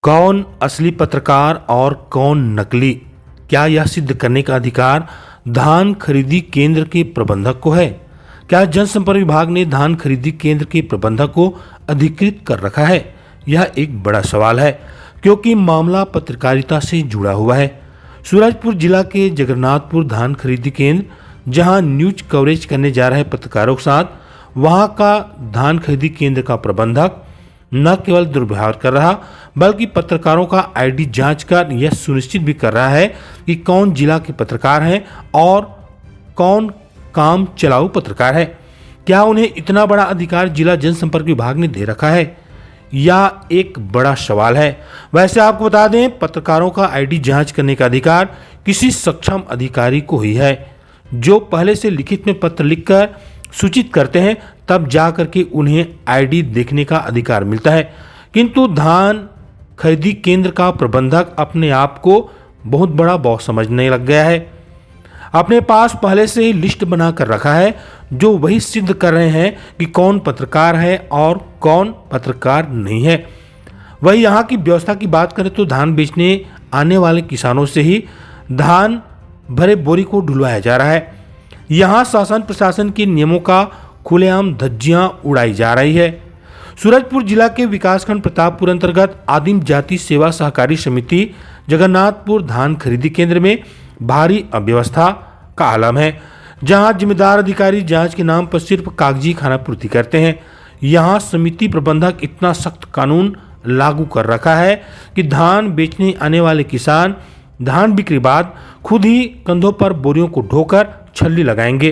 कौन असली पत्रकार और कौन नकली, क्या यह सिद्ध करने का अधिकार धान खरीदी केंद्र के प्रबंधक को है? क्या जनसंपर्क विभाग ने धान खरीदी केंद्र के प्रबंधक को अधिकृत कर रखा है? यह एक बड़ा सवाल है क्योंकि मामला पत्रकारिता से जुड़ा हुआ है। सूरजपुर जिला के जगन्नाथपुर धान खरीदी केंद्र, जहां न्यूज कवरेज करने जा रहे पत्रकारों के साथ वहां का धान खरीदी केंद्र का प्रबंधक न केवल दुर्व्यवहार कर रहा बल्कि पत्रकारों का आईडी जांच कर यह सुनिश्चित भी कर रहा है कि कौन जिला के पत्रकार हैं और कौन काम चलाऊ पत्रकार है। क्या उन्हें इतना बड़ा अधिकार जिला जनसंपर्क विभाग ने दे रखा है? यह एक बड़ा सवाल है। वैसे आपको बता दें, पत्रकारों का आईडी जांच करने का अधिकार किसी सक्षम अधिकारी को ही है, जो पहले से लिखित में पत्र लिखकर सूचित करते हैं, तब जाकर के उन्हें आईडी देखने का अधिकार मिलता है। किंतु धान खरीदी केंद्र का प्रबंधक अपने आप को बहुत बड़ा बॉस समझने लग गया है। अपने पास पहले से ही लिस्ट बना कर रखा है, जो वही सिद्ध कर रहे हैं कि कौन पत्रकार है और कौन पत्रकार नहीं है। वही यहाँ की व्यवस्था की बात करें तो धान बेचने आने वाले किसानों से ही धान भरे बोरी को ढुलवाया जा रहा है। यहाँ शासन प्रशासन के नियमों का खुलेआम धज्जियां उड़ाई जा रही है। सूरजपुर जिला के विकासखंड प्रतापपुर अंतर्गत आदिम जाति सेवा सहकारी समिति जगन्नाथपुर धान खरीदी केंद्र में भारी अव्यवस्था का आलम है, जहां जिम्मेदार अधिकारी जांच के नाम पर सिर्फ कागजी खानापूर्ति करते हैं। यहां समिति प्रबंधक इतना सख्त कानून लागू कर रखा है कि धान बेचने आने वाले किसान धान बिक्री बाद खुद ही कंधों पर बोरियों को ढोकर छल्ली लगाएंगे।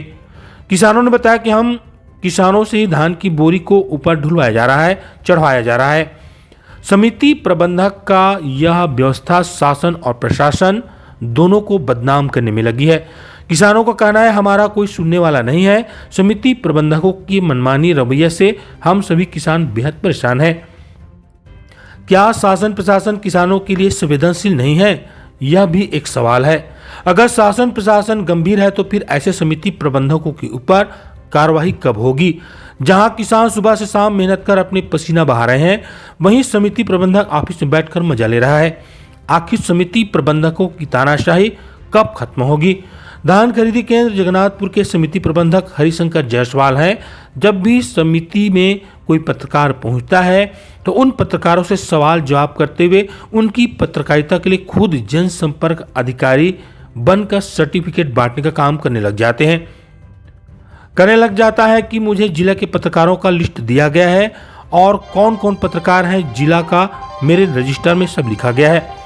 किसानों ने बताया कि हम किसानों से ही धान की बोरी को ऊपर ढुलवाया जा रहा है, चढ़वाया जा रहा है। समिति प्रबंधक का यह व्यवस्था शासन और प्रशासन दोनों को बदनाम करने में लगी है। किसानों का कहना है, हमारा कोई सुनने वाला नहीं है। समिति प्रबंधकों की मनमानी रवैये से हम सभी किसान बेहद परेशान हैं। क्या शासन प्रशासन किसानों के लिए संवेदनशील नहीं है? यह भी एक सवाल है। अगर शासन प्रशासन गंभीर है तो फिर ऐसे समिति प्रबंधकों के ऊपर कार्रवाई कब होगी? जहां किसान सुबह से शाम मेहनत कर अपने पसीना बहा रहे हैं, वहीं समिति प्रबंधक ऑफिस में बैठकर मजा ले रहा है। आखिर समिति प्रबंधकों की तानाशाही कब खत्म होगी? धान खरीदी केंद्र जगन्नाथपुर के समिति प्रबंधक हरिशंकर जायसवाल हैं। जब भी समिति में कोई पत्रकार पहुंचता है तो उन पत्रकारों से सवाल जवाब करते हुए उनकी पत्रकारिता के लिए खुद जनसंपर्क अधिकारी बनकर सर्टिफिकेट बांटने का काम करने लग जाता है कि मुझे जिला के पत्रकारों का लिस्ट दिया गया है और कौन कौन पत्रकार हैं जिला का मेरे रजिस्टर में सब लिखा गया है।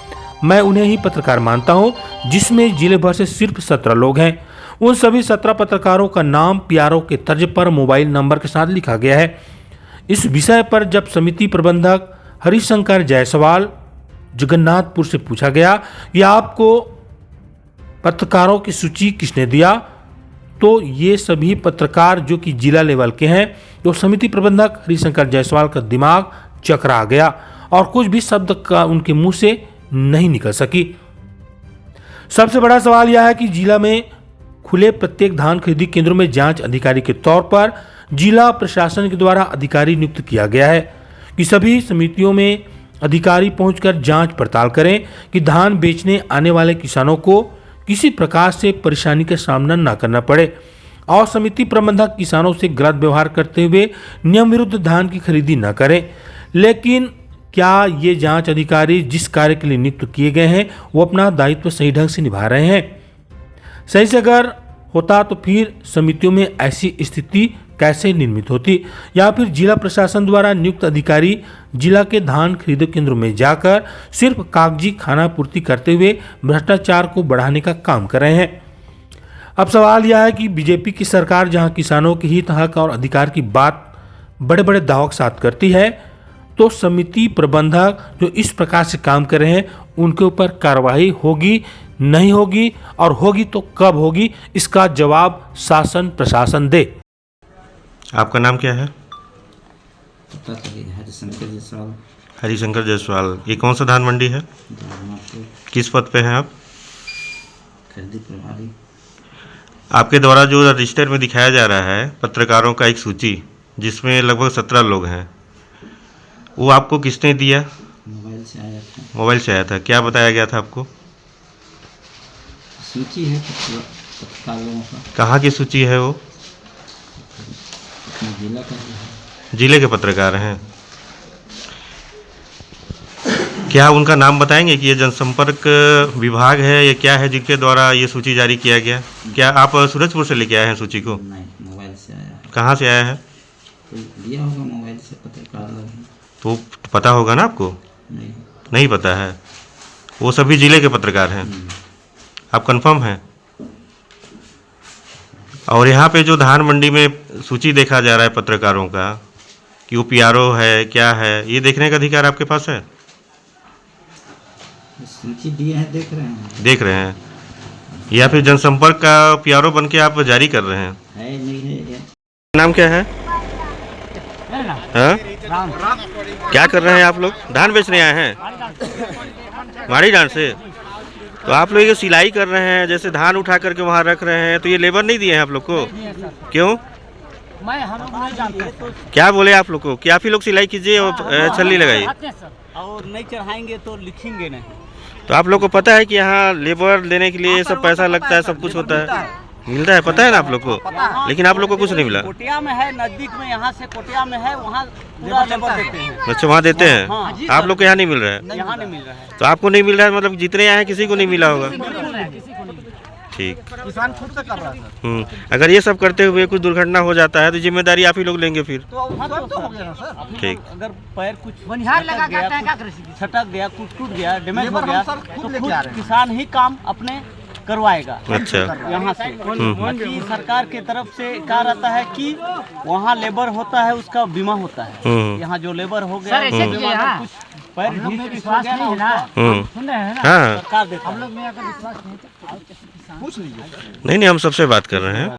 मैं उन्हें ही पत्रकार मानता हूं, जिसमें जिले भर से सिर्फ 17 लोग हैं। उन सभी 17 पत्रकारों का नाम पीआरओ के तर्ज पर मोबाइल नंबर के साथ लिखा गया है। इस विषय पर जब समिति प्रबंधक हरिशंकर जायसवाल जगन्नाथपुर से पूछा गया कि आपको पत्रकारों की सूची किसने दिया, तो ये सभी पत्रकार जो कि जिला लेवल के हैं, तो समिति प्रबंधक हरिशंकर जायसवाल का दिमाग चकरा गया और कुछ भी शब्द का उनके मुंह से नहीं निकल सकी। सबसे बड़ा सवाल यह है कि जिला में खुले प्रत्येक धान खरीदी केंद्रों में जांच अधिकारी के तौर पर जिला प्रशासन के द्वारा अधिकारी नियुक्त किया गया है कि सभी समितियों में अधिकारी पहुंचकर जांच पड़ताल करें कि धान बेचने आने वाले किसानों को किसी प्रकार से परेशानी का सामना न करना पड़े और समिति प्रबंधक किसानों से गलत व्यवहार करते हुए नियम विरुद्ध धान की खरीदी न करें। लेकिन क्या ये जांच अधिकारी जिस कार्य के लिए नियुक्त किए गए हैं वो अपना दायित्व सही ढंग से निभा रहे हैं? सही से अगर होता तो फिर समितियों में ऐसी स्थिति कैसे निर्मित होती, या फिर जिला प्रशासन द्वारा नियुक्त अधिकारी जिला के धान खरीदी केंद्रों में जाकर सिर्फ कागजी खानापूर्ति करते हुए भ्रष्टाचार को बढ़ाने का काम कर रहे हैं। अब सवाल यह है कि बीजेपी की सरकार जहां किसानों के हित, हक और अधिकार की बात बड़े बड़े दावों के साथ करती है, तो समिति प्रबंधक जो इस प्रकार से काम कर रहे हैं उनके ऊपर कार्रवाई होगी, नहीं होगी, और होगी तो कब होगी, इसका जवाब शासन प्रशासन दे। आपका नाम क्या है? हरिशंकर जायसवाल। हरिशंकर जायसवाल। ये कौन सा धान मंडी है? किस पद पे हैं आप? खरीदी प्रभारी। आपके द्वारा जो रजिस्टर में दिखाया जा रहा है पत्रकारों का एक सूची, जिसमें लगभग 17 लोग हैं, वो आपको किसने दिया? मोबाइल मोबाइल से आया था। मोबाइल से आया था, क्या बताया गया था आपको? सूची है पत्रकारों का, कहाँ की सूची है वो? अपना जिला का है। जिले के पत्रकार हैं। क्या उनका नाम बताएंगे कि ये जनसंपर्क विभाग है या क्या है जिनके द्वारा ये सूची जारी किया गया? क्या आप सूरजपुर से लेके आए हैं सूची को? नहीं, मोबाइल से आया है। कहाँ से आया है? कोई दिया होगा मोबाइल से, पत्रकार लोग हैं। तो पता होगा ना आपको? नहीं। नहीं पता है। वो सभी जिले के पत्रकार हैं, आप कंफर्म हैं? और यहाँ पे जो धान मंडी में सूची देखा जा रहा है पत्रकारों का कि वो पीआरओ है क्या है, ये देखने का अधिकार आपके पास है? सूची दिए हैं, देख रहे हैं। देख रहे हैं या फिर जनसंपर्क का पीआरओ बन के आप जारी कर रहे हैं? है नहीं है। नाम क्या है? हाँ? क्या कर रहे हैं आप लोग? धान बेचने आए हैं माड़ी डांड से? तो आप लोग ये सिलाई कर रहे हैं, जैसे धान उठा करके वहाँ रख रहे हैं, तो ये लेबर नहीं दिए हैं आप लोग को? क्यों? हम लोग नहीं जानते। क्या बोले आप लोग को कि आप ही लोग सिलाई कीजिए और छल्ली लगाइए? और नहीं चढ़ाएंगे तो लिखेंगे नहीं। तो आप लोग को पता है कि यहाँ लेबर लेने के लिए सब पैसा लगता है, सब कुछ होता है, मिलता है, पता है ना आप लोग को? लेकिन आप लोग को कुछ नहीं मिला। कोटिया में है, नजदीक में, यहाँ से कोटिया में है, वहाँ पूरा लेबर देते हैं। अच्छा, वहाँ देते हैं। हाँ, आप लोग को यहाँ नहीं मिल रहा है? यहाँ नहीं मिल रहा है। तो आपको नहीं मिल रहा है मतलब जितने आए हैं किसी को नहीं मिला होगा? ठीक। किसान खुद से कर रहा है। अगर ये सब करते हुए कुछ दुर्घटना हो जाता है तो जिम्मेदारी आप ही लोग लेंगे फिर? तो हो गया सर। ठीक। अगर पैर कुछ छटक गया, कुछ टूट गया, डैमेज हो गया, तो खुद किसान ही काम अपने करवाएगा। अच्छा। यहाँ से बाकी सरकार के तरफ से कहा रहता है कि वहाँ लेबर होता है, उसका बीमा होता है। यहाँ जो लेबर हो गया कुछ पैर घिस हो गया ना, हाँ, सरकार देता है। नहीं हम सबसे बात कर रहे हैं।